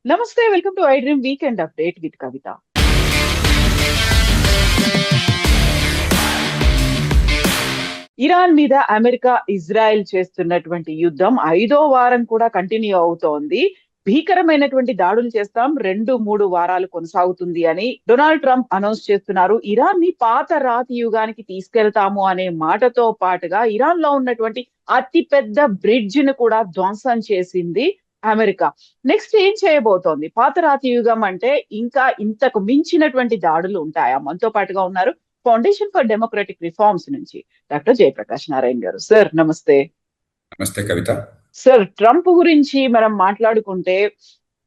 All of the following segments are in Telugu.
నమస్తే, welcome to I dream weekend update with Kavitha. Iran మీద అమెరికా, ఇజ్రాయెల్ చేస్తున్నటువంటి యుద్ధం 5వ వారం కూడా కంటిన్యూ అవుతోంది. భీకరమైనటువంటి దాడులు చేస్తాం, 2-3 వారాలు కొనసాగుతుంది అని డొనాల్డ్ ట్రంప్ అనౌన్స్ చేస్తున్నారు. ఇరాన్ ని పాత రాతి యుగానికి తీసుకెళ్తాము అనే మాటతో పాటుగా ఇరాన్ లో ఉన్నటువంటి అతి పెద్ద బ్రిడ్జ్ ను కూడా ధ్వంసం చేసింది అమెరికా. నెక్స్ట్ ఏం చేయబోతోంది? పాత రాతి యుగం అంటే ఇంకా ఇంతకు మించినటువంటి దాడులు ఉంటాయా? మనతో పాటుగా ఉన్నారు ఫౌండేషన్ ఫర్ డెమోక్రటిక్ రిఫార్మ్స్ నుంచి డాక్టర్ జయప్రకాష్ నారాయణ గారు. సార్ నమస్తే. నమస్తే కవిత. సార్, ట్రంప్ గురించి మనం మాట్లాడుకుంటే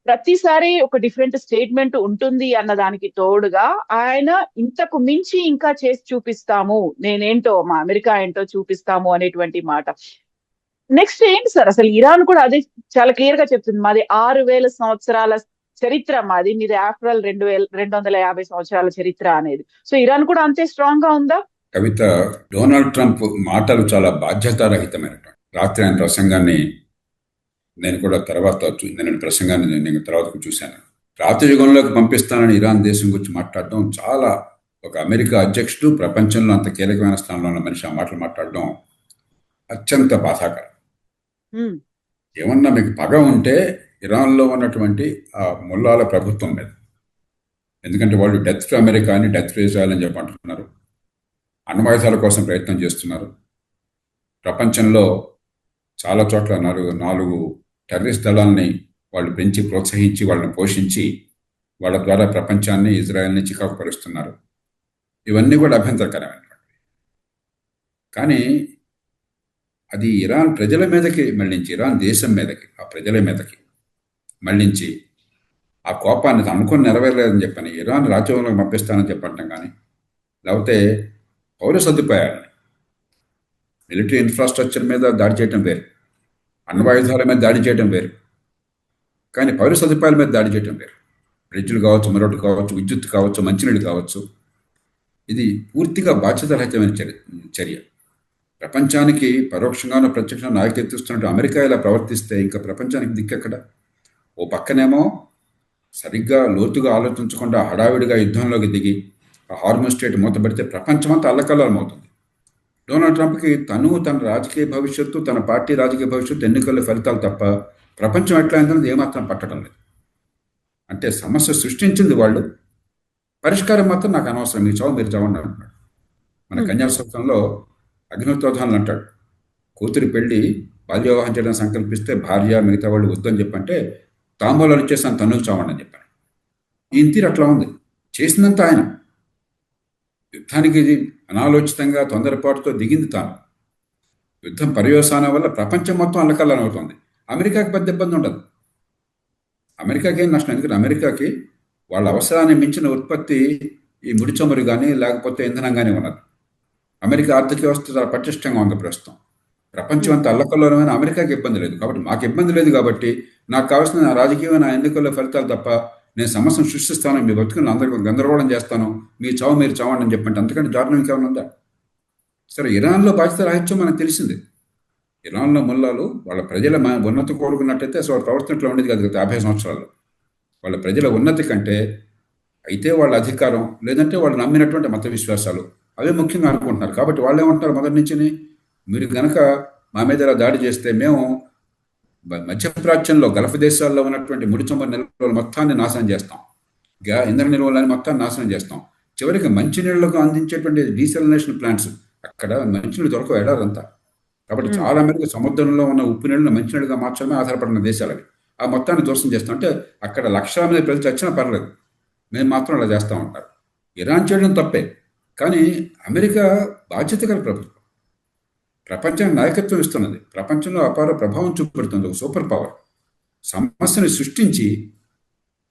ప్రతిసారి ఒక డిఫరెంట్ స్టేట్మెంట్ ఉంటుంది అన్న దానికి తోడుగా ఆయన ఇంతకు మించి ఇంకా చేసి చూపిస్తాము, నేనేంటో మా అమెరికా ఏంటో చూపిస్తాము అనేటువంటి మాట. నెక్స్ట్ ఏంటి సార్? అసలు ఇరాన్ కూడా అదే చాలా క్లియర్ గా చెప్తుంది, మాది 6,000 సంవత్సరాల చరిత్ర, మాది మీది ఆఫ్టర్ ఆల్ 2,250 సంవత్సరాల చరిత్ర అనేది. సో ఇరాన్ కూడా అంతే స్ట్రాంగ్ గా ఉందా? కవిత, డొనాల్డ్ ట్రంప్ మాటలు చాలా బాధ్యతారహితమైనటువంటి. రాత్రి ఆయన ప్రసంగాన్ని నేను కూడా తర్వాత చూశాను. రాత్రి యుగంలోకి పంపిస్తానని ఇరాన్ దేశం గురించి మాట్లాడడం చాలా, ఒక అమెరికా అధ్యక్షుడు ప్రపంచంలో అంత కీలకమైన స్థానంలో ఉన్న మనిషి ఆ మాటలు మాట్లాడడం అత్యంత బాధాకరం. ఏమన్నా మీకు పగ ఉంటే ఇరాన్లో ఉన్నటువంటి ఆ ముల్లాల ప్రభుత్వం మీద, ఎందుకంటే వాళ్ళు డెత్ టు అమెరికా అని, డెత్ టు ఇజ్రాయెల్ అని చెప్పి అంటున్నారు. అణ్వాయుధాల కోసం ప్రయత్నం చేస్తున్నారు. ప్రపంచంలో చాలా చోట్ల 4 టెర్రరిస్ట్ దళాలని వాళ్ళు పెంచి, ప్రోత్సహించి, వాళ్ళని పోషించి, వాళ్ళ ద్వారా ప్రపంచాన్ని, ఇజ్రాయెల్ని చికాకు పరుస్తున్నారు. ఇవన్నీ కూడా అభ్యంతరకరమైనటువంటి. కానీ అది ఇరాన్ ప్రజల మీదకి మళ్ళించి, ఇరాన్ దేశం మీదకి, ఆ ప్రజల మీదకి మళ్ళించి, ఆ కోపాన్ని అనుకుని నెరవేరలేదని చెప్పని ఇరాన్ రాజ్యంలోకి పంపిస్తానని చెప్పంటాం. కానీ లేకపోతే పౌర సదుపాయాలని, మిలిటరీ ఇన్ఫ్రాస్ట్రక్చర్ మీద దాడి చేయడం వేరు, అణ్వాయుధాల మీద దాడి చేయడం వేరు, కానీ పౌర సదుపాయాల మీద దాడి చేయడం వేరు. బ్రిడ్జ్లు కావచ్చు, మరొకటి కావచ్చు, విద్యుత్ కావచ్చు, మంచినీళ్ళు కావచ్చు. ఇది పూర్తిగా బాధ్యతారహితమైన చర్య. ప్రపంచానికి పరోక్షంగానో ప్రత్యక్షంగా నాయకత్విస్తున్నట్టు అమెరికా ఇలా ప్రవర్తిస్తే ఇంకా ప్రపంచానికి దిక్కెక్కడ? ఓ పక్కనేమో సరిగ్గా లోతుగా ఆలోచించకుండా హడావిడిగా యుద్ధంలోకి దిగి ఆ హార్మోన్ స్టేట్ మూతపెడితే ప్రపంచమంతా అల్లకల్లోలం అవుతుంది. డొనాల్డ్ ట్రంప్కి తన రాజకీయ భవిష్యత్తు, తన పార్టీ రాజకీయ భవిష్యత్తు, ఎన్నికల ఫలితాలు తప్ప ప్రపంచం ఎట్లా అయిందన్నది ఏమాత్రం పట్టడం లేదు. అంటే సమస్య సృష్టించింది వాళ్ళు, పరిష్కారం మాత్రం నాకు అనవసరం, మీ చావు మీరు చావండి అంటున్నాడు. మన కన్యాశుల్కంలో అగ్నిహోత్రోధాలను అంటాడు, కూతురి పెళ్లి బాల్య వివాహం చేయడం సంకల్పిస్తే భార్య మిగతా వాళ్ళు వద్దని చెప్పంటే తాంబూలాలు ఇచ్చేసాను, తన్నుకు చావండి అని చెప్పాను. ఈయన తీరు అట్లా ఉంది. చేసినంత ఆయన. యుద్ధానికి అనాలోచితంగా తొందరపాటుతో దిగింది తాను. యుద్ధం పర్యవసానం వల్ల ప్రపంచం మొత్తం అల్లకల్లం అవుతుంది. అమెరికాకి పెద్ద ఇబ్బంది ఉండదు. అమెరికాకి ఏం నష్టం? ఎందుకంటే అమెరికాకి వాళ్ళ అవసరాన్ని మించిన ఉత్పత్తి ఈ ముడి చమురు కానీ లేకపోతే ఇంధనం కానీ ఉన్నది. అమెరికా ఆర్థిక వ్యవస్థ చాలా పటిష్టంగా ఉంది ప్రస్తుతం. ప్రపంచం అంతా అల్లకల్లోనమైన అమెరికాకి ఇబ్బంది లేదు. కాబట్టి మాకు ఇబ్బంది లేదు. కాబట్టి నాకు కావాల్సిన నా రాజకీయమైన ఎన్నికల్లో ఫలితాలు తప్ప నేను సమస్యను సృష్టిస్తాను, మీ బతుకుని అందరికీ గందరగోళం చేస్తాను, మీ చావు మీరు చావండి అని చెప్పంటే అంతకంటే దారుణం ఇంకేమైనా ఉందా? సరే, ఇరాన్లో బాధ్యత రాహిత్యం మనకు తెలిసింది. ఇరాన్లో ముల్లాలు వాళ్ళ ప్రజల ఉన్నతి కోరుకున్నట్టయితే అసలు ప్రవర్తనలో ఉండేది కాదు. గత 50 సంవత్సరాల్లో వాళ్ళ ప్రజల ఉన్నతి కంటే అయితే వాళ్ళ అధికారం, లేదంటే వాళ్ళు నమ్మినటువంటి మత విశ్వాసాలు అవే ముఖ్యంగా అనుకుంటున్నారు. కాబట్టి వాళ్ళు ఏమంటున్నారు మొదటి నుంచి, మీరు కనుక మా మీద ఇలా దాడి చేస్తే మేము మధ్యప్రాచ్యంలో గల్ఫ్ దేశాల్లో ఉన్నటువంటి ముడి చమురు నిల్వలు మొత్తాన్ని నాశనం చేస్తాం, ఇంధన నిల్వలని మొత్తాన్ని నాశనం చేస్తాం, చివరికి మంచినీళ్లకు అందించేటువంటి డీసెలినేషన్ ప్లాంట్స్, అక్కడ మంచినీళ్ళు దొరకవు ఏడాదంతా. కాబట్టి చాలా మేరకు సముద్రంలో ఉన్న ఉప్పు నీళ్ళని మంచినీళ్ళుగా మార్చడమే ఆధారపడిన దేశాలవి. ఆ మొత్తాన్ని ధ్వంసం చేస్తాం. అంటే అక్కడ లక్షల మంది ప్రజలు చచ్చినా పర్లేదు, మేము మాత్రం అలా చేస్తూ ఉంటారు. ఇరాన్ చేయడం తప్పే, కానీ అమెరికా బాధ్యత గల ప్రభుత్వం, ప్రపంచానికి నాయకత్వం ఇస్తున్నది, ప్రపంచంలో అపార ప్రభావం చూపెడుతుంది, ఒక సూపర్ పవర్. సమస్యని సృష్టించి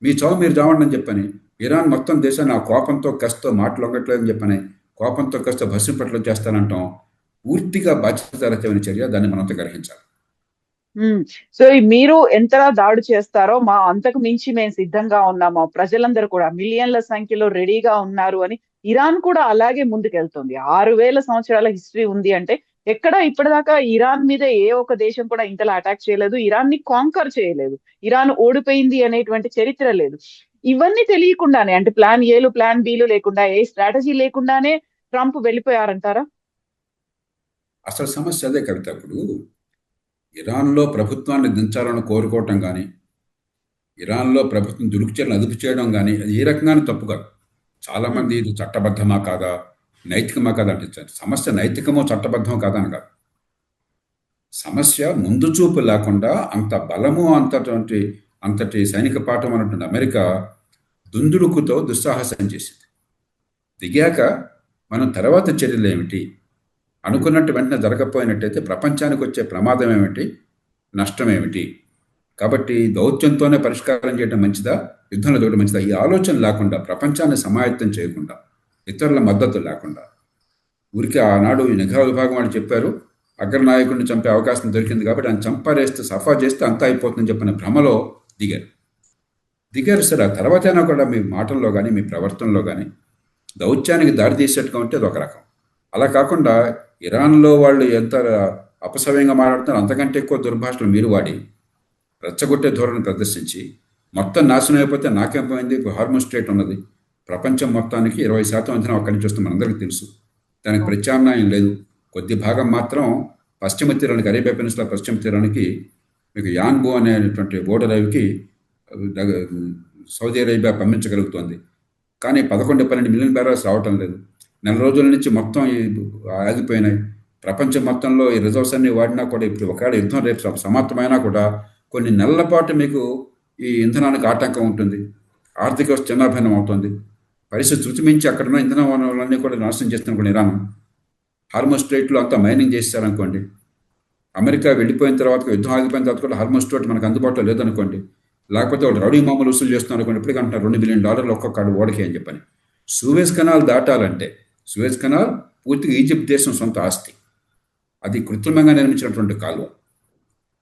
మీ చావు మీరు చావండి అని చెప్పని ఇరాన్ మొత్తం దేశాన్ని ఆ కోపంతో కష్టతో మాటలొక్కట్లేదని చెప్పని కోపంతో కష్ట భస్మపట్ల చేస్తానంటాం పూర్తిగా బాధ్యతారహితమైన చర్య. దాన్ని మనంతా గ్రహించాలి. సో మీరు ఎంతలా దాడి చేస్తారో మా అంతకు మించి మేము సిద్ధంగా ఉన్నాము, ప్రజలందరూ కూడా మిలియన్ల సంఖ్యలో రెడీగా ఉన్నారు అని ఇరాన్ కూడా అలాగే ముందుకెళ్తుంది. 6,000 సంవత్సరాల హిస్టరీ ఉంది అంటే ఎక్కడ ఇప్పటిదాకా ఇరాన్ మీద ఏ ఒక్క దేశం కూడా ఇంతలా అటాక్ చేయలేదు, ఇరాన్ ని కాంకర్ చేయలేదు, ఇరాన్ ఓడిపోయింది అనేటువంటి చరిత్ర లేదు. ఇవన్నీ తెలియకుండానే, అంటే ప్లాన్ ఏలు ప్లాన్ బీలు లేకుండా, ఏ స్ట్రాటజీ లేకుండానే ట్రంప్ వెళ్ళిపోయారంటారా? అసలు సమస్య అదే కవిత. ఇప్పుడు ఇరాన్లో ప్రభుత్వాన్ని దించాలని కోరుకోవటం కానీ, ఇరాన్లో ప్రభుత్వం దురుకుచర్యలను అదుపు చేయడం కానీ, అది ఏ రకంగానూ తప్పు కాదు. చాలామంది ఇది చట్టబద్ధమా కాదా, నైతికమా కాదా అంటే, సమస్య నైతికమో చట్టబద్ధమో కాదా అని కాదు. సమస్య ముందు చూపు లేకుండా అంత బలము అంతటి సైనిక పాఠం అన్నటువంటి అమెరికా దుందుడుకుతో దుస్సాహసం చేసింది. దిగాక మనం తర్వాత చర్యలు ఏమిటి, అనుకున్నట్టు వెంటనే జరగకపోయినట్టయితే ప్రపంచానికి వచ్చే ప్రమాదం ఏమిటి, నష్టం ఏమిటి, కాబట్టి దౌత్యంతోనే పరిష్కారం చేయడం మంచిదా, యుద్ధంలో చూడడం మంచిదా, ఈ ఆలోచన లేకుండా, ప్రపంచాన్ని సమాయత్తం చేయకుండా, ఇతరుల మద్దతు లేకుండా, ఊరికి ఆనాడు ఈ నిఘా విభాగం వాళ్ళు చెప్పారు అగ్రనాయకుడిని చంపే అవకాశం దొరికింది కాబట్టి ఆయన చంపారేస్తే సఫా చేస్తే అంతా అయిపోతుందని చెప్పిన భ్రమలో దిగారు. సరే, ఆ తర్వాతైనా కూడా మీ మాటల్లో కానీ మీ ప్రవర్తనలో కానీ దౌత్యానికి దారి తీసేట్టుగా ఉంటే అది ఒక రకం. అలా కాకుండా ఇరాన్లో వాళ్ళు ఎంత అపసవ్యంగా మాట్లాడుతున్నారు, అంతకంటే ఎక్కువ దుర్భాషలు మీరు వాడి రెచ్చగొట్టే ధోరణి ప్రదర్శించి మొత్తం నాశనం అయిపోతే నాకేం పోయింది. ఇప్పుడు హార్మోన్ స్టేట్ ఉన్నది, ప్రపంచం మొత్తానికి 20% అంచనా అక్కడి నుంచి వస్తుంది, మనందరికీ తెలుసు. దానికి ప్రత్యామ్నాయం లేదు. కొద్ది భాగం మాత్రం పశ్చిమ తీరానికి, అరేబియా పెనిన్సులా పశ్చిమ తీరానికి మీకు యాన్బో అనేటువంటి ఓడరేవుకి సౌదీ అరేబియా పంపించగలుగుతోంది. కానీ 11-12 మిలియన్ బ్యారల్స్ రావటం లేదు. నెల రోజుల నుంచి మొత్తం ఆగిపోయినాయి. ప్రపంచం మొత్తంలో ఈ రిజర్వ్స్ అన్ని వాడినా కూడా ఇప్పుడు ఒకవేళ యుద్ధం రేపు సమాప్తమైనా కూడా కొన్ని నెలల పాటు మీకు ఈ ఇంధనానికి ఆటంకం ఉంటుంది. ఆర్థిక వ్యవస్థ చిన్నాభిన్నం అవుతుంది. పరిస్థితి శృతి మించి అక్కడున్న ఇంధన వనరులన్నీ కూడా నాశనం చేస్తున్నప్పుడు ఇరాన్ హార్మోన్ స్ట్రైట్లో అంతా మైనింగ్ చేశారనుకోండి, అమెరికా వెళ్ళిపోయిన తర్వాత, యుద్ధం ఆగిపోయిన తర్వాత కూడా హార్మోన్ స్ట్రైట్ మనకు అందుబాటులో లేదనుకోండి, లేకపోతే వాళ్ళు రౌడీ మామూలు వసూలు చేస్తున్నారు అనుకోండి, ఇప్పటికీ అంటున్నారు $2 బిలియన్ ఒక్కొక్క ఓడకి అని చెప్పని. సూయజ్ కెనాల్ దాటాలంటే, సూయజ్ కెనాల్ పూర్తిగా ఈజిప్ట్ దేశం సొంత ఆస్తి, అది కృత్రిమంగా నిర్మించినటువంటి కాలువ.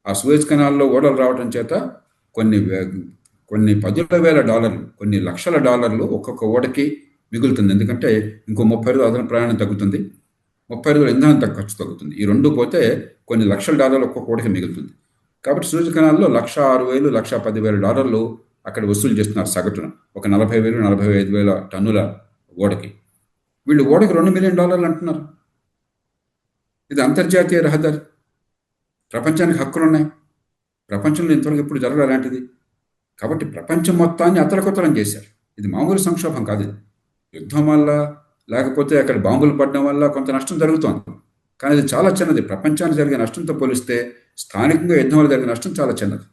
ఆ సూయజ్ కెనాల్లో ఓడలు రావడం చేత కొన్ని $10,000, కొన్ని లక్షల డాలర్లు ఒక్కొక్క ఓడకి మిగులుతుంది. ఎందుకంటే ఇంకో 30 రోజులు అదన ప్రయాణం తగ్గుతుంది, 30 రోజులు ఇంధనం ఖర్చు తగ్గుతుంది. ఈ రెండు పోతే కొన్ని లక్షల డాలర్లు ఒక్కొక్క ఓడకి మిగులుతుంది. కాబట్టి సూయజ్ కెనాల్లో $1,06,000, $1,10,000 అక్కడ వసూలు చేస్తున్నారు సగటున, ఒక 40,000, 45,000 టన్నుల ఓడకి. వీళ్ళు ఓడకి $2 మిలియన్ అంటున్నారు. ఇది అంతర్జాతీయ రహదారి, ప్రపంచానికి హక్కులున్నాయి, ప్రపంచంలో ఇంతవరకు ఎప్పుడు జరగదు అలాంటిది. కాబట్టి ప్రపంచం మొత్తాన్ని అతలకుతలం చేశారు. ఇది మామూలు సంక్షోభం కాదు. ఇది యుద్ధం వల్ల, లేకపోతే అక్కడ బాంబులు పడడం వల్ల కొంత నష్టం జరుగుతోంది, కానీ ఇది చాలా చిన్నది. ప్రపంచానికి జరిగే నష్టంతో పోలిస్తే స్థానికంగా యుద్ధం వల్ల జరిగే నష్టం చాలా చిన్నది.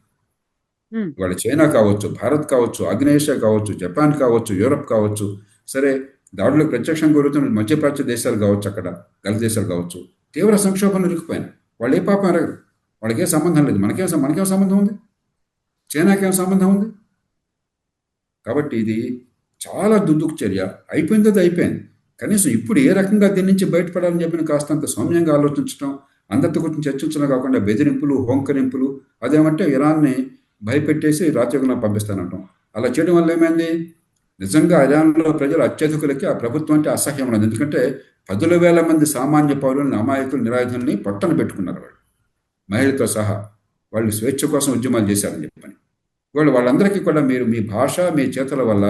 ఇవాళ చైనా కావచ్చు, భారత్ కావచ్చు, ఆగ్నేయేషియా కావచ్చు, జపాన్ కావచ్చు, యూరప్ కావచ్చు, సరే దాడులకు ప్రత్యక్షంగా గురుతున్న మధ్యప్రాచ్య దేశాలు కావచ్చు, అక్కడ గల్ఫ్ దేశాలు కావచ్చు, తీవ్ర సంక్షోభంలో ఇరుక్కుపోయినాయి. వాళ్ళు ఏ పాపం ఎరగరు, వాళ్ళకేం సంబంధం లేదు. మనకేం సంబంధం ఉంది, చైనాకేం సంబంధం ఉంది. కాబట్టి ఇది చాలా దుందుకు చర్య. అయిపోయింది, అది అయిపోయింది. కనీసం ఇప్పుడు ఏ రకంగా దీని నుంచి బయటపడాలని చెప్పిన కాస్తంత సౌమ్యంగా ఆలోచించడం, అందరితో గురించి చర్చించడం కాకుండా బెదిరింపులు, హోంకరింపులు, అదేమంటే ఇరాన్ని భయపెట్టేసి రాజ్యాంగంలో పంపిస్తానంటాం. అలా చేయడం వల్ల ఏమైంది, నిజంగా ఇరాన్లో ప్రజలు అత్యధికులకి ఆ ప్రభుత్వం అంటే అసహ్యం ఉన్నది. ఎందుకంటే 10,000 మంది సామాన్య పౌరులను, అమాయకులు, నిరాయుధుల్ని పట్టణ పెట్టుకున్నారు వాళ్ళు, మహిళలతో సహా. వాళ్ళు స్వేచ్ఛ కోసం ఉద్యమాలు చేశారని చెప్పని. వాళ్ళందరికీ కూడా మీరు మీ భాష, మీ చేతల వల్ల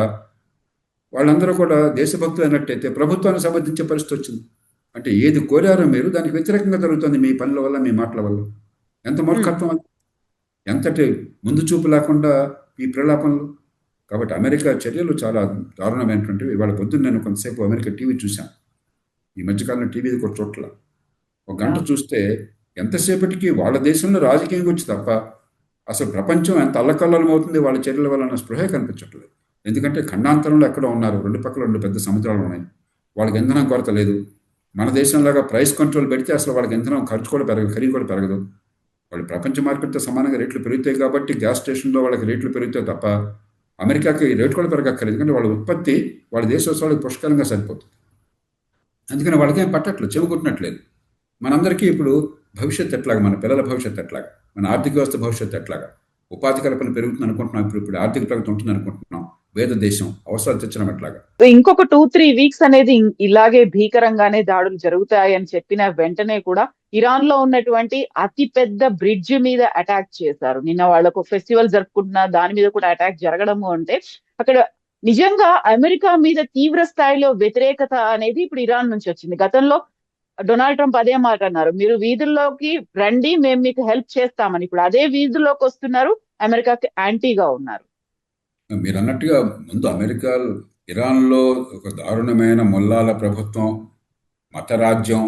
వాళ్ళందరూ కూడా దేశభక్తులు అయినట్టయితే ప్రభుత్వాన్ని సమర్థించే పరిస్థితి వచ్చింది. అంటే ఏది కోరారో మీరు దానికి వ్యతిరేకంగా జరుగుతుంది మీ పనుల వల్ల, మీ మాటల వల్ల. ఎంత మూర్ఖత్వం, ఎంతటి ముందు చూపు లేకుండా ఈ ప్రలాపనలు. కాబట్టి అమెరికా చర్యలు చాలా దారుణమైనటువంటివి. ఇవాళ పొద్దున్న నేను కొంతసేపు అమెరికా టీవీ చూశాను. ఈ మధ్యకాలంలో టీవీ కూడా చోట్ల ఒక గంట చూస్తే ఎంతసేపటికి వాళ్ళ దేశంలో రాజకీయం గురించి తప్ప అసలు ప్రపంచం ఎంత అల్లకల్లోలం అవుతుంది వాళ్ళ చర్యల వల్ల అన్న స్పృహే కనిపించట్లేదు. ఎందుకంటే ఖండాంతరంలో ఎక్కడో ఉన్నారు, రెండు పక్కల 2 పెద్ద సముద్రాలు ఉన్నాయి, వాళ్ళకి ఇంధనం కొరత లేదు. మన దేశంలాగా ప్రైస్ కంట్రోల్ పెడితే అసలు వాళ్ళకి ఇంధనం ఖర్చు కూడా పెరగదు, ఖరీదు కూడా పెరగదు. వాళ్ళు ప్రపంచ మార్కెట్తో సమానంగా రేట్లు పెరుగుతాయి కాబట్టి గ్యాస్ స్టేషన్లో వాళ్ళకి రేట్లు పెరుగుతాయి తప్ప అమెరికాకి రేటు కూడా పెరగక్కర్లేదు. ఎందుకంటే వాళ్ళ ఉత్పత్తి వాళ్ళ దేశ వాళ్ళకి పుష్కలంగా సరిపోతుంది. అందుకని వాళ్ళకేం పట్టట్లేదు, చెవుకుంటున్నట్లేదు. మనందరికీ ఇప్పుడు భవిష్యత్తు ఎట్లాగా, మన పిల్లల భవిష్యత్తు ఎట్లాగా, మన ఆర్థిక వ్యవస్థ భవిష్యత్తు ఎట్లాగా, ఉపాధి కల్పన పెరుగుతుంది అనుకుంటున్నాం, ఇప్పుడు ఆర్థిక ప్రగతి ఉంటుంది అనుకుంటున్నాం, పేద దేశం అవసరాలు తెచ్చడం ఎట్లాగా. ఇంకొక 2-3 వీక్స్ అనేది ఇలాగే భీకరంగానే దాడులు జరుగుతాయని చెప్పిన వెంటనే కూడా ఇరాన్ లో ఉన్నటువంటి అతి పెద్ద బ్రిడ్జ్ మీద అటాక్ చేశారు. నిన్న వాళ్ళకు ఫెస్టివల్ జరుపుకుంటున్న దాని మీద కూడా అటాక్ జరగడము అంటే అక్కడ నిజంగా అమెరికా మీద తీవ్ర స్థాయిలో వ్యతిరేకత అనేది ఇప్పుడు ఇరాన్ నుంచి వచ్చింది. గతంలో డొనాల్డ్ ట్రంప్ అదే మాట అన్నారు, మీరు వీధుల్లోకి రండి మేము మీకు హెల్ప్ చేస్తామని. ఇప్పుడు అదే వీధుల్లోకి వస్తున్నారు, అమెరికాకి యాంటీగా ఉన్నారు. మీరు అన్నట్టుగా ముందు అమెరికా ఇరాన్లో ఒక దారుణమైన మొల్లాల ప్రభుత్వం, మతరాజ్యం,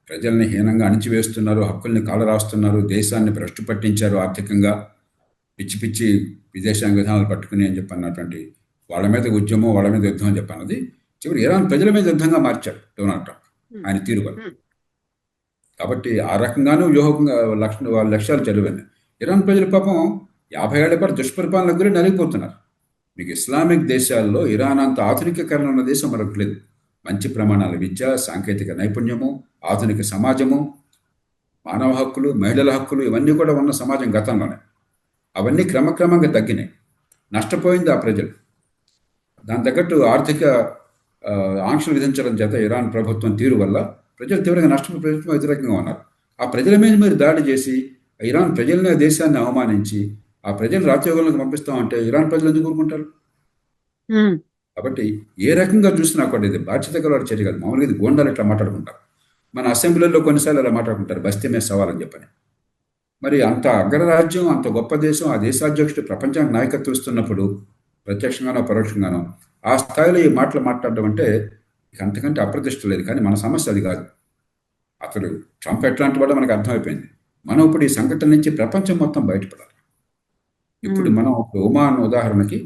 ప్రజల్ని హీనంగా అణిచివేస్తున్నారు, హక్కుల్ని కాలరాస్తున్నారు, దేశాన్ని భ్రష్టు పట్టించారు ఆర్థికంగా, పిచ్చి పిచ్చి విదేశాంగ విధానాలు పట్టుకుని అని చెప్పి అన్నటువంటి వాళ్ళ మీద ఉద్యమం, వాళ్ళ మీద యుద్ధం అని చెప్పన్నది చివరి ఇరాన్ ప్రజల మీద యుద్ధంగా మార్చారు డొనాల్డ్ ట్రంప్ ఆయన తీరు వల్ల. కాబట్టి ఆ రకంగానూ వ్యూహంగా వాళ్ళ లక్ష్యాలు చదివాను. ఇరాన్ ప్రజల పాపం 50 ఏళ్ల పాటు దుష్పరిపాలన గురి నలిగిపోతున్నారు. మీకు ఇస్లామిక్ దేశాల్లో ఇరాన్ అంత ఆధునికీకరణ ఉన్న దేశం మరొకటి లేదు. మంచి ప్రమాణాల విద్య, సాంకేతిక నైపుణ్యము, ఆధునిక సమాజము, మానవ హక్కులు, మహిళల హక్కులు ఇవన్నీ కూడా ఉన్న సమాజం గతంలోనే. అవన్నీ క్రమక్రమంగా తగ్గినాయి, నష్టపోయింది ఆ ప్రజలు. దాని తగ్గట్టు ఆర్థిక ఆంక్షలు విధించడం చేత ఇరాన్ ప్రభుత్వం తీరు వల్ల ప్రజలు తీవ్రంగా నష్టపోయి ప్రభుత్వం వ్యతిరేకంగా ఉన్నారు. ఆ ప్రజల మీద మీరు దాడి చేసి ఇరాన్ ప్రజల్ని, దేశాన్ని అవమానించి ఆ ప్రజలు రాజ్యాంగంలోకి పంపిస్తామంటే ఇరాన్ ప్రజలు ఎందుకు ఊరుకుంటారు? కాబట్టి ఏ రకంగా చూసినా కూడా ఇది బాధ్యత గల చర్య కాదు. మామూలుగా ఇది గోండాలు ఇట్లా మాట్లాడుకుంటారు. మన అసెంబ్లీలో కొన్నిసార్లు అలా మాట్లాడుకుంటారు, బస్తీ మీద సవాలని చెప్పని. మరి అంత అగ్రరాజ్యం, అంత గొప్ప దేశం, ఆ దేశాధ్యక్షుడు ప్రపంచానికి నాయకత్వం ఇస్తున్నప్పుడు ప్రత్యక్షంగానో పరోక్షంగానో ఆ స్థాయిలో ఈ మాటలు మాట్లాడడం అంటే ఇక అంతకంటే అప్రతిష్ట లేదు. కానీ మన సమస్య అది కాదు. అతడు ట్రంప్ ఎట్లాంటి వాడో మనకు అర్థమైపోయింది. మనం ఇప్పుడు ఈ సంఘటన నుంచి ప్రపంచం మొత్తం బయటపడాలి. ఇప్పుడు మనం ఒమాన్ ఉదాహరణకి,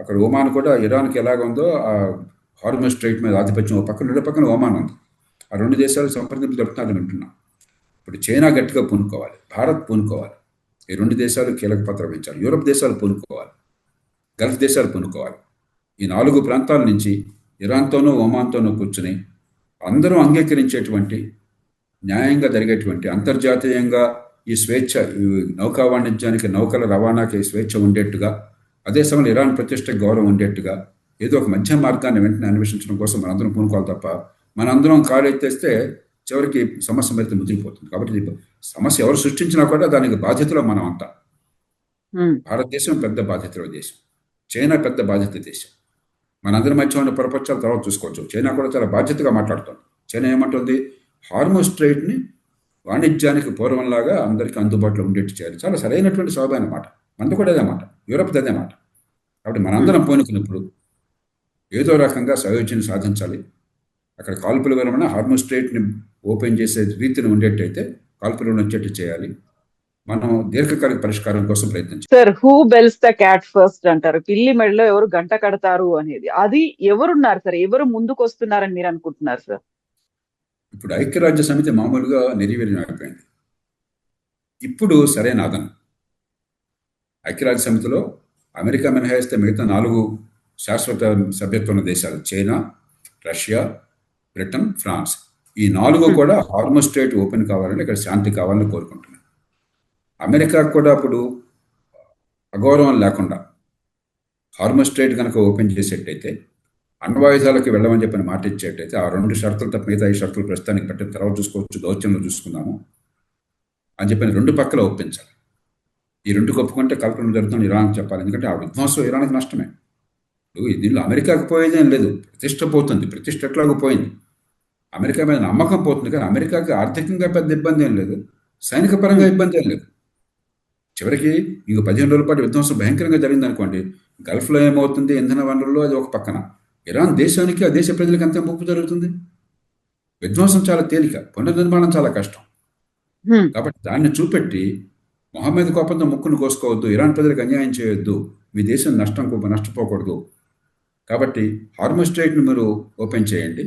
అక్కడ ఒమాన్ కూడా ఇరాన్కి ఎలాగ ఉందో ఆ హార్మజ్ స్ట్రైట్ మీద ఆధిపత్యం ఒక పక్కన, రెండు పక్కన ఒమాన్ ఉంది. ఆ రెండు దేశాలు సంప్రదింపులు జరుపుతున్నారని వింటున్నాం. ఇప్పుడు చైనా గట్టిగా పూనుకోవాలి, భారత్ పూనుకోవాలి, ఈ రెండు దేశాలు కీలక పాత్ర వహించాలి, యూరప్ దేశాలు పూనుకోవాలి, గల్ఫ్ దేశాలు పూనుకోవాలి. ఈ 4 ప్రాంతాల నుంచి ఇరాన్తోనూ ఒమాన్తోనూ కూర్చుని అందరూ అంగీకరించేటువంటి, న్యాయంగా జరిగేటువంటి, అంతర్జాతీయంగా ఈ స్వేచ్ఛ, ఈ నౌకా వాణిజ్యానికి, నౌకల రవాణాకి స్వేచ్ఛ ఉండేట్టుగా, అదే సమయంలో ఇరాన్ ప్రతిష్ట గౌరవం ఉండేట్టుగా ఏదో ఒక మధ్య మార్గాన్ని వెంటనే అన్వేషించడం కోసం మనందరం పూనుకోవాలి తప్ప మనందరం కాలు ఎత్తేస్తే చివరికి సమస్య మీద ముదిరిపోతుంది. కాబట్టి సమస్య ఎవరు సృష్టించినా కూడా దానికి బాధ్యతలో మనం అంతా. భారతదేశం పెద్ద బాధ్యతలో దేశం, చైనా పెద్ద బాధ్యత దేశం. మనందరి మధ్య ఉన్న ప్రపంచాల తర్వాత చూసుకోవచ్చు. చైనా కూడా చాలా బాధ్యతగా మాట్లాడుతుంది. చైనా ఏమంటుంది, హార్మోజ్ స్ట్రైట్ని వాణిజ్యానికి పూర్వంలాగా అందరికీ అందుబాటులో ఉండేట్టు చేయాలి. చాలా సరైనటువంటి సౌభాగ్య మాట. మనది కూడా అదే మాట, యూరప్ అదే మాట. కాబట్టి మనందరం పోనుకున్నప్పుడు ఏదో రకంగా సయోధ్యని సాధించాలి. అక్కడ కాల్పుల విరమణ, హార్మోజ్ స్ట్రైట్ని ఓపెన్ చేసే రీతిని ఉండేట్టయితే కాల్పులు వచ్చేట్టు చేయాలి. మనం దీర్ఘకాలిక పరిష్కారం కోసం ప్రయత్నించాలి. Sir, who bells the cat first అంటారు. పిల్లి మెడలో ఎవరు గంట కడతారు అనేది, అది ఎవరున్నారు సార్? ఎవరు ముందుకు వస్తున్నారని మీరు అనుకుంటున్నారు సార్? ఇప్పుడు ఐక్యరాజ్య సమితి మామూలుగా నిర్వీర్యం అయిపోయింది. ఇప్పుడు సరైన ఆదరణ ఐక్యరాజ్య సమితిలో అమెరికా మినహాయిస్తే మిగతా 4 శాశ్వత సభ్యత్వ ఉన్న దేశాలు, చైనా, రష్యా, బ్రిటన్, ఫ్రాన్స్, ఈ 4 కూడా హార్మోజ్ స్ట్రైట్ ఓపెన్ కావాలని, ఇక్కడ శాంతి కావాలని కోరుకుంటున్నాయి. అమెరికాకు కూడా అప్పుడు అగౌరవం లేకుండా హార్మోజ్ స్ట్రైట్ కనుక ఓపెన్ చేసేట్టయితే, అణ్వాయుధాలకు వెళ్ళమని చెప్పిన మాట ఇచ్చేట్టయితే, ఆ 2 షరతులు తప్ప మిగతా 5 షరతులు ప్రస్తుతానికి పెట్టిన తర్వాత చూసుకోవచ్చు, దౌత్యంలో చూసుకుందాము అని చెప్పిన 2 పక్కల ఒప్పించాలి. ఈ 2 ఒప్పుకుంటే కల్పన జరుగుతుంది ఇరాన్కి చెప్పాలి. ఎందుకంటే ఆ విధ్వంసం ఇరాన్కి నష్టమే. దీనిలో అమెరికాకు పోయేదేం లేదు, ప్రతిష్ట పోతుంది. ప్రతిష్ట ఎట్లాగో పోయింది, అమెరికా మీద నమ్మకం పోతుంది. కానీ అమెరికాకి ఆర్థికంగా పెద్ద ఇబ్బంది ఏం లేదు, సైనిక పరంగా ఇబ్బంది ఏం లేదు. చివరికి ఇంక 15 రోజుల పాటు విధ్వంసం భయంకరంగా జరిగింది అనుకోండి, గల్ఫ్లో ఏమవుతుంది, ఇంధన వనరుల్లో అది ఒక పక్కన, ఇరాన్ దేశానికి, ఆ దేశ ప్రజలకు అంతే ముప్పు జరుగుతుంది. విధ్వంసం చాలా తేలిక, పునర్నిర్మాణం చాలా కష్టం. కాబట్టి దాన్ని చూపెట్టి మొహమ్మద్ కోపంతో ముక్కును కోసుకోవద్దు, ఇరాన్ ప్రజలకు అన్యాయం చేయొద్దు, మీ దేశం నష్టపోకూడదు. కాబట్టి హార్మోజ్ స్ట్రైట్ని మీరు ఓపెన్ చేయండి,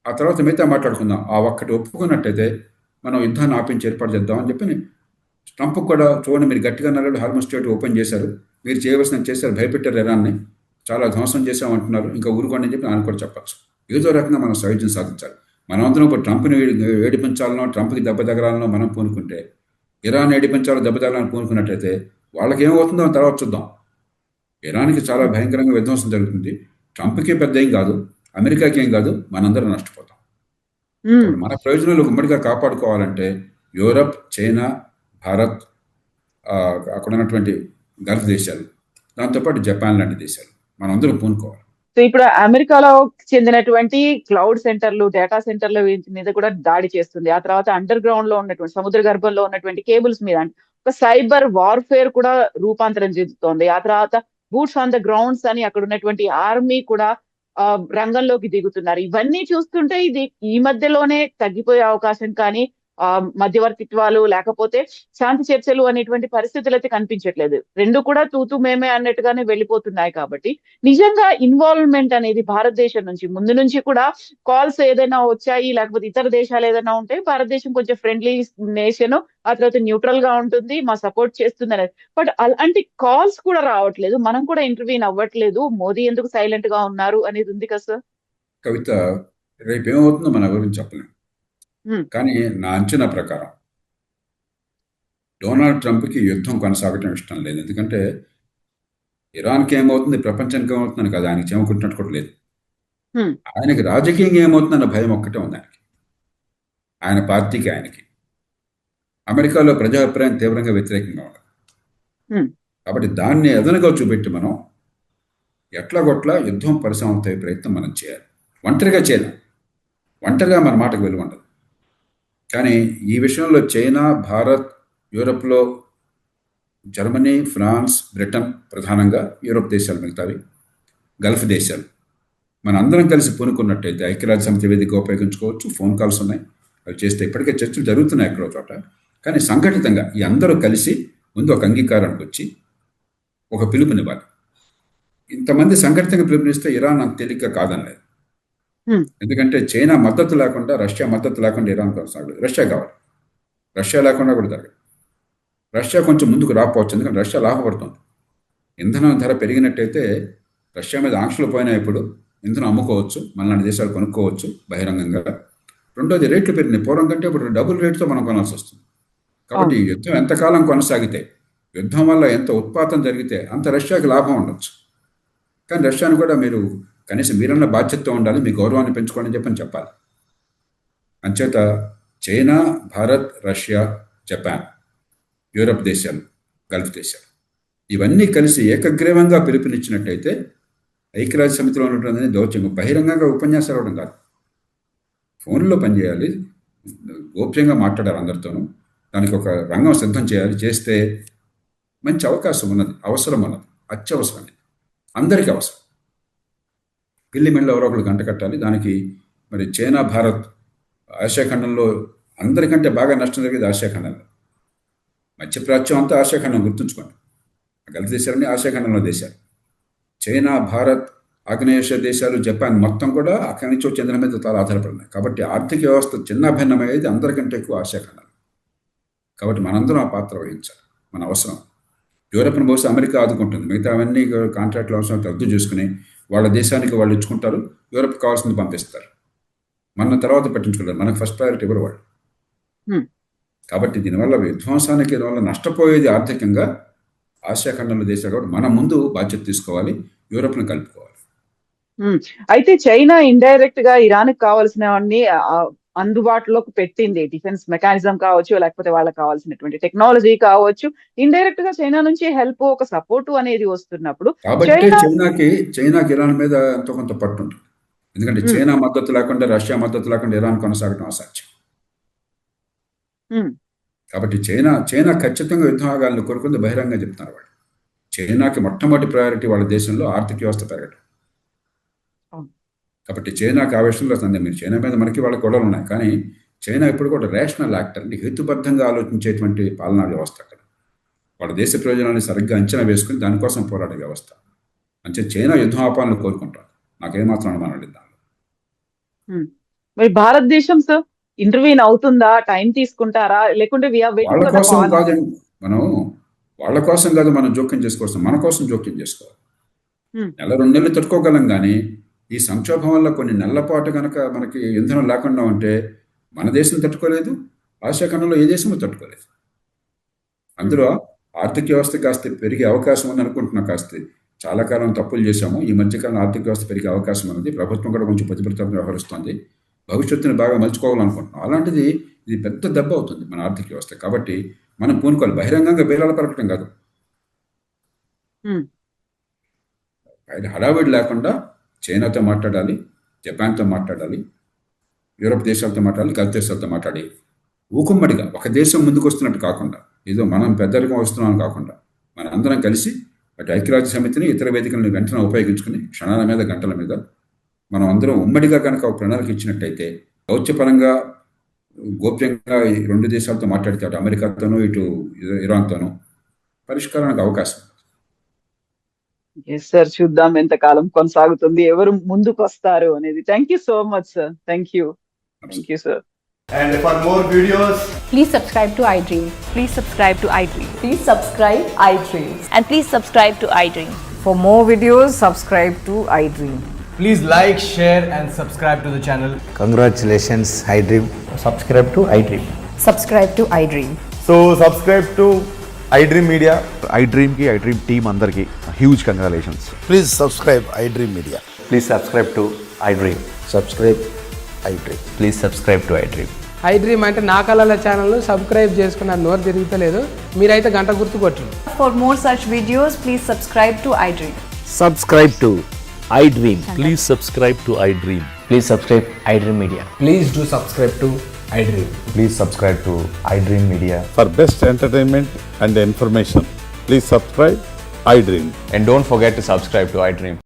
ఆ తర్వాత మిగతా మాట్లాడుకుందాం. ఆ ఒక్కటి ఒప్పుకున్నట్టయితే మనం యుద్ధాన్ని ఆపించి ఏర్పాటు చేద్దాం అని చెప్పి ట్రంప్ కూడా, చూడండి మీరు గట్టిగా అన్నారు, హార్మోజ్ స్ట్రైట్ ఓపెన్ చేశారు, మీరు చేయవలసిన చేశారు, భయపెట్టారు, ఇరాన్ని చాలా ధ్వంసం చేశామంటున్నారు, ఇంకా ఊరుకోండి అని చెప్పి ఆయన కూడా చెప్పచ్చు. ఏదో రకంగా మనం సౌజ్యం సాధించాలి. మనమందరం ఇప్పుడు ట్రంప్ని ఏడిపించాలనో, ట్రంప్కి దెబ్బ తగలాలనో మనం పూనుకుంటే, ఇరాన్ ఏడిపించాలో, దెబ్బ తగలాలని పూనుకున్నట్టయితే వాళ్ళకి ఏమవుతుందో తర్వాత చూద్దాం. ఇరాన్కి చాలా భయంకరంగా విధ్వంసం జరుగుతుంది. ట్రంప్కి పెద్ద ఏం కాదు, అమెరికాకి ఏం కాదు, మనందరం నష్టపోతాం. కాబట్టి మన ప్రయోజనాలు ఉమ్మడిగా కాపాడుకోవాలంటే యూరప్, చైనా, భారత్, అక్కడ ఉన్నటువంటి గల్ఫ్ దేశాలు, దాంతోపాటు జపాన్ లాంటి దేశాలు మనందరం పూనుకోవాలి. సో ఇప్పుడు అమెరికాలో చెందినటువంటి క్లౌడ్ సెంటర్లు, డేటా సెంటర్ల మీద కూడా దాడి చేస్తుంది. ఆ తర్వాత అండర్ గ్రౌండ్ లో ఉన్నటువంటి సముద్ర గర్భంలో ఉన్నటువంటి కేబుల్స్ మీద ఒక సైబర్ వార్ఫేర్ కూడా రూపాంతరం చెందుతోంది. ఆ తర్వాత బూట్స్ ఆన్ ద గ్రౌండ్స్ అని అక్కడ ఉన్నటువంటి ఆర్మీ కూడా రంగంలోకి దిగుతున్నారు. ఇవన్నీ చూస్తుంటే ఇది ఈ మధ్యలోనే తగ్గిపోయే అవకాశం కానీ మధ్యవర్తిత్వాలు లేకపోతే శాంతి చర్చలు అనేటువంటి పరిస్థితులు అయితే కనిపించట్లేదు. రెండు కూడా తూతూ మేమే అన్నట్టుగానే వెళ్ళిపోతున్నాయి. కాబట్టి నిజంగా ఇన్వాల్వ్మెంట్ అనేది భారతదేశం నుంచి ముందు నుంచి కూడా కాల్స్ ఏదైనా వచ్చాయి, లేకపోతే ఇతర దేశాలు ఏదైనా ఉంటే భారతదేశం కొంచెం ఫ్రెండ్లీ నేషన్, ఆ తర్వాత న్యూట్రల్ గా ఉంటుంది, మా సపోర్ట్ చేస్తుంది అనేది. బట్ అలాంటి కాల్స్ కూడా రావట్లేదు, మనం కూడా ఇంటర్వ్యూన్ అవ్వట్లేదు, మోదీ ఎందుకు సైలెంట్ గా ఉన్నారు అనేది ఉంది కదా సార్. కవిత, రేపు ఏమవుతుందో మన గురించి చెప్పలేం. కానీ నా అంచనా ప్రకారం డొనాల్డ్ ట్రంప్కి యుద్ధం కొనసాగటం ఇష్టం లేదు. ఎందుకంటే ఇరాన్కి ఏమవుతుంది, ప్రపంచానికి ఏమవుతుందని కదా ఆయనకి చెమకుంటున్నట్టు కూడా లేదు. ఆయనకి రాజకీయంగా ఏమవుతుందన్న భయం ఒక్కటే ఉంది ఆయనకి, ఆయన పార్టీకి, ఆయనకి. అమెరికాలో ప్రజాభిప్రాయం తీవ్రంగా వ్యతిరేకంగా ఉంది. కాబట్టి దాన్ని ఎదనగా చూపెట్టి మనం ఎట్లాగొట్లా యుద్ధం పరిసమాప్తయ్యే ప్రయత్నం మనం చేయాలి. ఒంటరిగా చేయలేం, ఒంటరిగా మన మాటకు విలువ ఉండదు. కానీ ఈ విషయంలో చైనా, భారత్, యూరప్లో జర్మనీ, ఫ్రాన్స్, బ్రిటన్, ప్రధానంగా యూరప్ దేశాలు మిగతావి, గల్ఫ్ దేశాలు మన అందరం కలిసి పూనుకున్నట్టయితే ఐక్యరాజ్య సమితి వేదిక ఉపయోగించుకోవచ్చు. ఫోన్ కాల్స్ ఉన్నాయి, అవి చేస్తే ఇప్పటికే చర్చలు జరుగుతున్నాయి ఎక్కడో చోట. కానీ సంఘటితంగా ఈ అందరూ కలిసి ముందు ఒక అంగీకారానికి వచ్చి ఒక పిలుపునివ్వాలి. ఇంతమంది సంఘటితంగా పిలుపునిస్తే ఇరాన్ అంత తేలిగ్గా కాదనలేదు. ఎందుకంటే చైనా మద్దతు లేకుండా, రష్యా మద్దతు లేకుండా ఇరాన్ కొనసాగలేదు. రష్యా కావాలి, రష్యా లేకుండా కూడా జరగదు. రష్యా కొంచెం ముందుకు రాకపోవచ్చు, ఎందుకంటే రష్యా లాభపడుతుంది. ఇంధనం ధర పెరిగినట్టయితే రష్యా మీద ఆంక్షలు పోయినా ఇప్పుడు ఇంధనం అమ్ముకోవచ్చు, మనలాంటి దేశాలు కొనుక్కోవచ్చు బహిరంగంగా. రెండోది, రేట్లు పెరిగినాయి, పూర్వం కంటే ఇప్పుడు డబుల్ రేట్తో మనం కొనాల్సి వస్తుంది. కాబట్టి యుద్ధం ఎంతకాలం కొనసాగితే, యుద్ధం వల్ల ఎంత ఉత్పాతం జరిగితే అంత రష్యాకి లాభం ఉండొచ్చు. కానీ రష్యాను కూడా మీరు కనీసం మీరన్న బాధ్యతతో ఉండాలి, మీ గౌరవాన్ని పెంచుకోండి అని చెప్పాలి. అంచేత China, Bharat, Russia, Japan, Europe దేశాలు, గల్ఫ్ దేశాలు ఇవన్నీ కలిసి ఏకగ్రీవంగా పిలుపునిచ్చినట్టయితే ఐక్యరాజ్య సమితిలో ఉన్నటువంటి దౌత్యం బహిరంగంగా ఉపన్యాసాలు అవడం కాదు, ఫోన్లో పనిచేయాలి, గోప్యంగా మాట్లాడాలి అందరితోనూ. దానికి ఒక రంగం సిద్ధం చేయాలి. చేస్తే మంచి అవకాశం ఉన్నది, అవసరం ఉన్నది, అత్యవసరం, అందరికీ అవసరం. పిల్లి మెళ్ళలో ఎవరో ఒకరు గంట కట్టాలి. దానికి మరి చైనా, భారత్, ఆసియాఖండంలో అందరికంటే బాగా నష్టం జరిగేది ఆసియాఖండంలో. మధ్యప్రాచ్యం అంతా ఆసియాఖండం, గుర్తుంచుకోండి. గల్ఫ్ దేశాలన్నీ ఆసియాఖండంలో దేశాలు. చైనా, భారత్, ఆగ్నేయేషియా దేశాలు, జపాన్ మొత్తం కూడా అక్కడి నుంచి వచ్చే ఇంధనం మీద చాలా ఆధారపడినాయి. కాబట్టి ఆర్థిక వ్యవస్థ చిన్న భిన్నమయ్యేది అందరికంటే ఎక్కువ ఆసియాఖండం. కాబట్టి మనందరం ఆ పాత్ర వహించాలి, మన అవసరం. యూరప్ను బహుశా అమెరికా ఆదుకుంటుంది, మిగతా అవన్నీ కాంట్రాక్టుల అవసరం రద్దు చేసుకుని వాళ్ళ దేశానికి వాళ్ళు ఇచ్చుకుంటారు, యూరప్ కావాల్సింది పంపిస్తారు. మన తర్వాత పట్టించుకుంటారు, మనకు ఫస్ట్ ప్రయారిటీ ఇవ్వరు వాళ్ళు. కాబట్టి దీనివల్ల విధ్వంసానికి, దీనివల్ల నష్టపోయేది ఆర్థికంగా ఆసియాఖండంలో దేశాలు. కాబట్టి మనం ముందు బాధ్యత తీసుకోవాలి, యూరప్ను కలుపుకోవాలి. అయితే చైనా ఇండైరెక్ట్ గా ఇరాన్ కావాల్సినవన్నీ అందుబాటులోకి పెట్టింది. డిఫెన్స్ మెకానిజం కావచ్చు, లేకపోతే వాళ్ళకి కావాల్సినటువంటి టెక్నాలజీ కావచ్చు, ఇండైరెక్ట్ గా చైనా నుంచి హెల్ప్, ఒక సపోర్ట్ అనేది వస్తున్నప్పుడు కాబట్టి చైనాకి ఇరాన్ మీద ఎంతో కొంత పట్టు ఉంటుంది. ఎందుకంటే చైనా మద్దతు లేకుండా, రష్యా మద్దతు లేకుండా ఇరాన్ కొనసాగడం అసాధ్యం. కాబట్టి చైనా ఖచ్చితంగా యుద్ధం ఆగాలని కోరుకుంది, బహిరంగంగా చెప్తున్నారు వాళ్ళు. చైనాకి మొట్టమొదటి ప్రయారిటీ వాళ్ళ దేశంలో ఆర్థిక వ్యవస్థ పెరగడం. కాబట్టి చైనాకి ఆ విషయంలో మీరు చైనా మీద మనకి వాళ్ళ గొడవలు ఉన్నాయి, కానీ చైనా ఇప్పుడు కూడా రేషనల్ యాక్టర్, అంటే హేతుబద్ధంగా ఆలోచించేటువంటి పాలనా వ్యవస్థ అక్కడ. వాళ్ళ దేశ ప్రయోజనాన్ని సరిగ్గా అంచనా వేసుకుని దానికోసం పోరాడే వ్యవస్థ. అంటే చైనా యుద్ధం ఆపాలని కోరుకుంటారు, నాకేమాత్రం అనుమానం లేదు దానిలో. మరి భారతదేశం సార్ ఇంటర్వ్యూన్ అవుతుందా, టైం తీసుకుంటారా, లేకుంటే వాళ్ళ కోసం కాదండి, వాళ్ళ కోసం కాదు మనం జోక్యం చేసుకోవచ్చు, మన కోసం జోక్యం చేసుకోవాలి. నెల 2 నెలలు తట్టుకోగలం, కానీ ఈ సంక్షోభం వల్ల కొన్ని నెలల పాటు కనుక మనకి ఇంధనం లేకుండా ఉంటే మన దేశం తట్టుకోలేదు, ఆసియాఖండంలో ఏ దేశమో తట్టుకోలేదు. అందులో ఆర్థిక వ్యవస్థ కాస్త పెరిగే అవకాశం ఉంది అనుకుంటున్నా, కాస్త చాలా కాలం తప్పులు చేశాము. ఈ మధ్యకాలం ఆర్థిక వ్యవస్థ పెరిగే అవకాశం ఉన్నది. ప్రభుత్వం కూడా కొంచెం ప్రతిభటన వ్యవహరిస్తుంది. భవిష్యత్తుని బాగా మలుచుకోవాలనుకుంటున్నాం. అలాంటిది ఇది పెద్ద దెబ్బ అవుతుంది మన ఆర్థిక వ్యవస్థ. కాబట్టి మనం పూనుకోవాలి. బహిరంగంగా బేరాలు పలకటం కాదు, హడావిడి లేకుండా చైనాతో మాట్లాడాలి, జపాన్తో మాట్లాడాలి, యూరప్ దేశాలతో మాట్లాడాలి, గల్ఫ్ దేశాలతో మాట్లాడి ఊకుమ్మడిగా ఒక దేశం ముందుకు వస్తున్నట్టు కాకుండా, ఏదో మనం పెద్దరికం వస్తున్నాం కాకుండా, మన అందరం కలిసి అటు ఐక్యరాజ్య సమితిని ఇతర వేదికలను వెంటనే ఉపయోగించుకుని క్షణాల మీద గంటల మీద మనం అందరం ఉమ్మడిగా కనుక ఒక ప్రణాళిక ఇచ్చినట్టయితే దౌత్యపరంగా గోప్యంగా ఈ రెండు దేశాలతో మాట్లాడితే అటు అమెరికాతోనూ ఇటు ఇరాన్తోనూ పరిష్కారానికి అవకాశం. ఎస్ సార్, చూద్దాం ఎంతకాలం కొనసాగుతుంది, ఎవరు ముందుకు వస్తారు అనేది. Thank you so much sir. Thank you sir. And for more videos, Please subscribe to iDream. Please subscribe to iDream. Please subscribe iDream. And please subscribe to iDream. For more videos, subscribe to iDream. please like, share and subscribe to the channel. Congratulations, iDream. Subscribe to iDream. Subscribe to iDream. So subscribe to iDream Media. iDream team andarki huge congratulations. Please subscribe iDream Media. Please subscribe to iDream. Subscribe iDream. Please subscribe to iDream. iDream అంటే నా కళల ఛానల్ సబ్స్క్రైబ్ చేసుకున్న నోరు తిరుగుతలేదు, మీరైతే గంట గుర్తు కొట్టండి. For more such videos, please subscribe to iDream. Subscribe to iDream. Please subscribe to iDream. Please subscribe iDream Media. Please do subscribe to iDream. Please subscribe to iDream Media. For best entertainment and information, please subscribe iDream. And don't forget to subscribe to iDream.